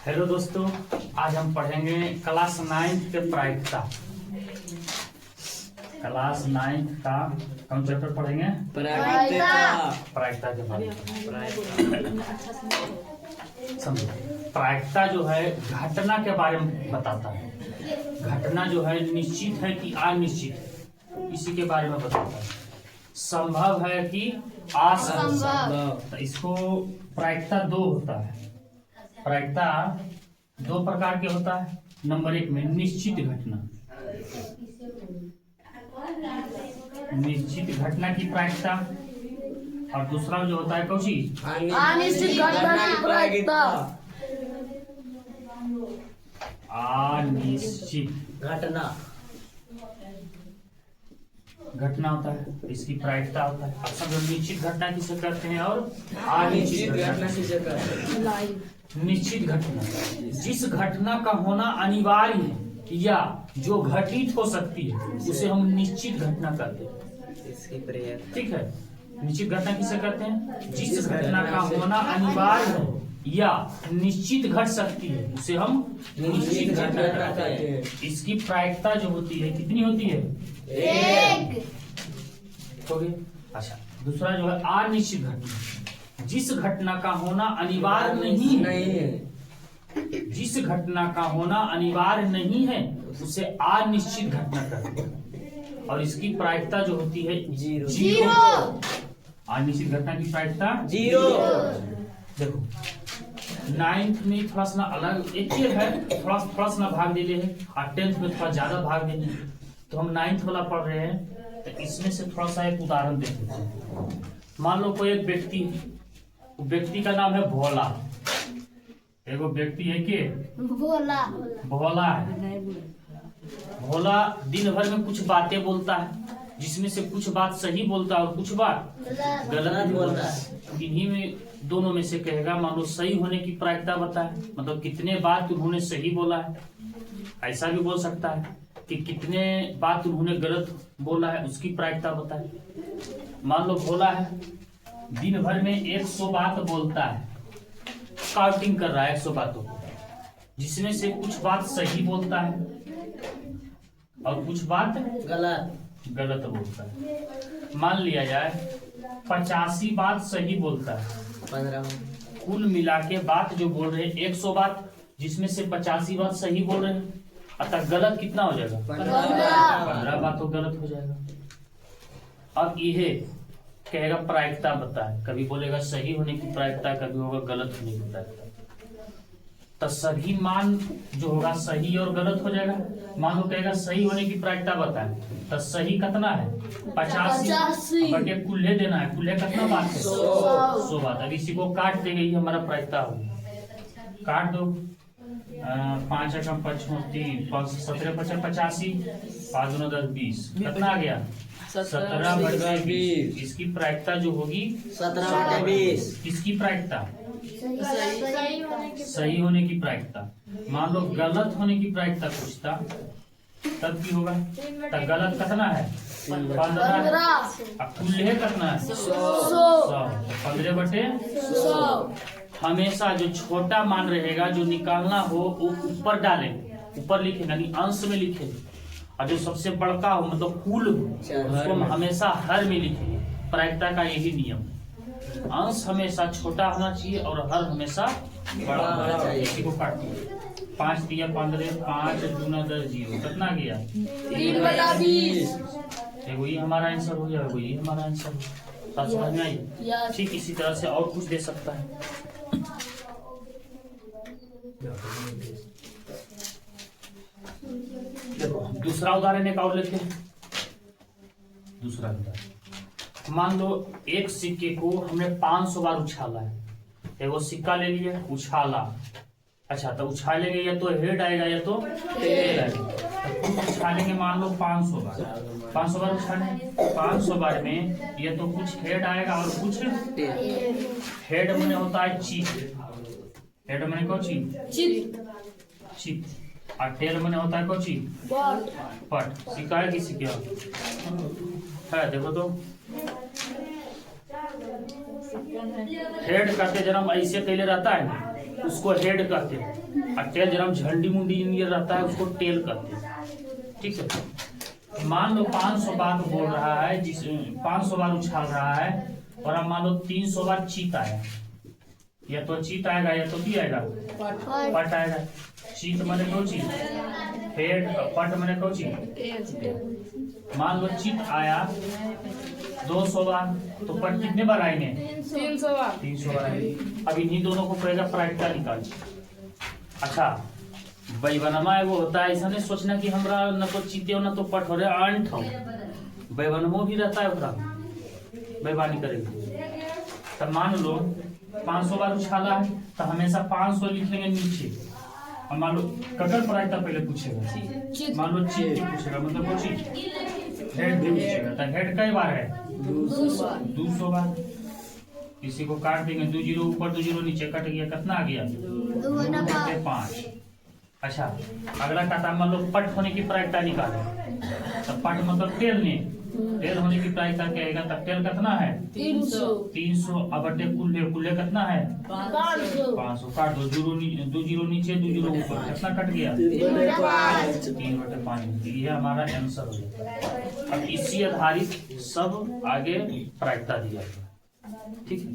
Hello दोस्तों, आज हम पढ़ेंगे क्लास 9 के प्रायिकता। क्लास 9 का कौन चैप्टर पढ़ेंगे? प्रायिकता के बारे में। समझो, प्रायिकता जो है घटना के बारे में बताता है। घटना जो है निश्चित है कि अनिश्चित है, इसी के बारे में बताता है। संभव है कि असंभव। तो इसको प्रायिकता 2 होता है। प्रायिकता 2 प्रकार के होता है। नंबर 1 में निश्चित घटना, निश्चित घटना की प्रायिकता, और दूसरा जो होता है कौची अनिश्चित घटना की प्रायिकता। अनिश्चित घटना होता है, इसकी प्रायिकता होता है। अब समझो, निश्चित घटना किसे कहते हैं और अनिश्चित घटना किसे कहते हैं? निश्चित घटना जिस घटना का होना अनिवार्य है या जो घटित हो सकती है उसे हम निश्चित घटना कहते हैं। ठीक है, निश्चित घटना किसे कहते हैं? जिस घटना का होना अनिवार्य है या निश्चित घट सकती है उसे हम निश्चित घटना कहते हैं। इसकी प्रायिकता जो होती है कितनी होती है? 1। हो गया। अच्छा, दूसरा जो है अनिश्चित घटना, जिस घटना का होना अनिवार्य नहीं है, जिस घटना का होना अनिवार्य नहीं है उसे अनिश्चित घटना कहते हैं। और इसकी प्रायिकता जो होती है 0। अनिश्चित घटना की प्रायिकता 0। देखो, 9th में थोड़ा सा अलग एक है, थोड़ा सा ना भाग दे रहे हैं, और 10th में थोड़ा ज्यादा भाग देंगे। तो हम 9th वाला पढ़ रहे हैं, तो इसमें से थोड़ा सा एक उदाहरण देखते हैं। मान लो कोई एक व्यक्ति, व्यक्ति का नाम है भोला। एगो व्यक्ति है कि भोला है। भोला दिन भर में कुछ बातें बोलता है, जिसमें से कुछ बात सही बोलता है और कुछ बात गलत बोलता है। इन्हीं में दोनों में से कहेगा, मान लो सही होने की प्रायिकता बताए, मतलब कितने बात उन्होंने सही बोला है। ऐसा भी बोल सकता है कि कितने बात उन्होंने गलत बोला है, उसकी प्रायिकता बताए। मान लो भोला है, दिन भर में 100 बात बोलता है, काउंटिंग कर रहा है 100 बातों को, जिसमें से कुछ बात सही बोलता है और कुछ बात गलत बोलता है। मान लिया जाए 85 बात सही बोलता है, 15 कुल मिला के बात जो बोल रहे हैं 100 बात, जिसमें से 85 बात सही बोल रहे हैं, अतः गलत कितना हो जाएगा? 15 बात तो गलत हो जाएगा। अब यह कहेगा प्रायिकता बताए, कभी बोलेगा सही होने की प्रायिकता, कभी होगा गलत होने की प्रायिकता। तो सभी मान जो होगा सही और गलत हो जाएगा। मान लो कहेगा सही होने की प्रायिकता बताए, तो सही कितना है? 85 बटे कुल्हे देना है। कुल्हे कितना बात है? 100 बात। अब इसी को काट देंगे, ये हमारा प्रायिकता होगा। काट दो, 5 × 5 = 30, 17 × 5 = 85, 5 × 10 = 20। कितना आ गया? 17/20। इसकी प्रायिकता जो होगी 17/20। किसकी प्रायिकता? सही होने की प्रायिकता। मान लो गलत होने की प्रायिकता पूछता, तब की होगा? तब गलत कितना है? 15। कुल्हे कितना है? 100। 15/100। हमेशा जो छोटा मान रहेगा, जो निकालना हो वो ऊपर डाले, ऊपर लिखे, यानी अंश में लिखे, और जो सबसे बड़का हो मतलब कुल हो उसको हम हमेशा हर में लिखेंगे। प्रायिकता का यही नियम, अंश हमेशा छोटा होना चाहिए और हर हमेशा बड़ा होना चाहिए। इसी को काट दिया, 5 दिया 15, 5 दूना 10, 0 कितना गया? 3/20। एगो ये हमारा आंसर हो गया, एगो ये हमारा आंसर हो। बात समझ में आई? ठीक इसी तरह से और कुछ दे सकता है। देखो, दूसरा उदाहरण एक और लेते हैं। दूसरा उदाहरण, मान लो एक सिक्के को हमने 500 बार उछाला है। एगो सिक्का ले लिए, उछाला। अच्छा, तो उछालेंगे या तो हेड आएगा या तो टेल आएगा। तो उछालेंगे मान लो 500 बार, 500 बार उछालेंगे। 500 बार में ये तो कुछ हेड आएगा और कुछ टेल। हेड मैंने होता है चिप, हेड मैंने कौन चीज? चिप। और टेल मैंने होता है कौन चीज? पट। सिक्का है कि सिक्का है? देखो तो हेड कहते जन्म ऐसे कैले रहता है ना, उसको हेड कहते हैं। और टेल जन्म झंडी मुंडी ये रहता है, उसको टेल कहते हैं। ठीक है, मान लो 500 बार बोल रहा है, जिस 500 बार उछाल रहा है, और अब मान लो 300 बार चीत आया, या तो चीत आएगा या तो भी आएगा पट आएगा। चीत मैंने दो चीज, हेड, पट मैंने दो चीज। मान लो चीत आया 200 बार, तो पट कितने बार आएंगे? 300 बार। 300 बार आएंगे। अब इन्हीं दोनों को कहेगा प्रायिकता निकाल। अच्छा, बैबनमा एगो होता है, ऐसा नहीं सोचना कि हमरा न तो चीते हो न तो पट हो रहे आंट हो। बैबनमो भी रहता है, ओकरा बैबानी करेगी। तब मान लो 500 बार उछाला है, तो हमेशा 500 लिख लेंगे नीचे। और मान लो कटर प्रायिकता पहले पूछेगा, मान लो चीत पूछेगा, मतलब वो चीज हेड भी पूछेगा। तो हेड कई बार है? 200 बार। इसी को काट देंगे, 2 जीरो ऊपर 2 जीरो नीचे, कट गया, कितना आ गया? 5। अच्छा, अगला कहता मान लो पट होने की प्रायिकता निकाले। तो पट मतलब टेल ने, टेल होने की प्रायिकता क्या आएगा? तब टेल कितना है? 300। अब बटे कुल्ले कितना है? 500। काट दो, 2 जीरो नीचे 2 जीरो ऊपर, कितना कट गया? 3/5। ये हमारा आंसर हो गया। अब इसी आधारित सब आगे प्रायिकता दिया। ठीक है।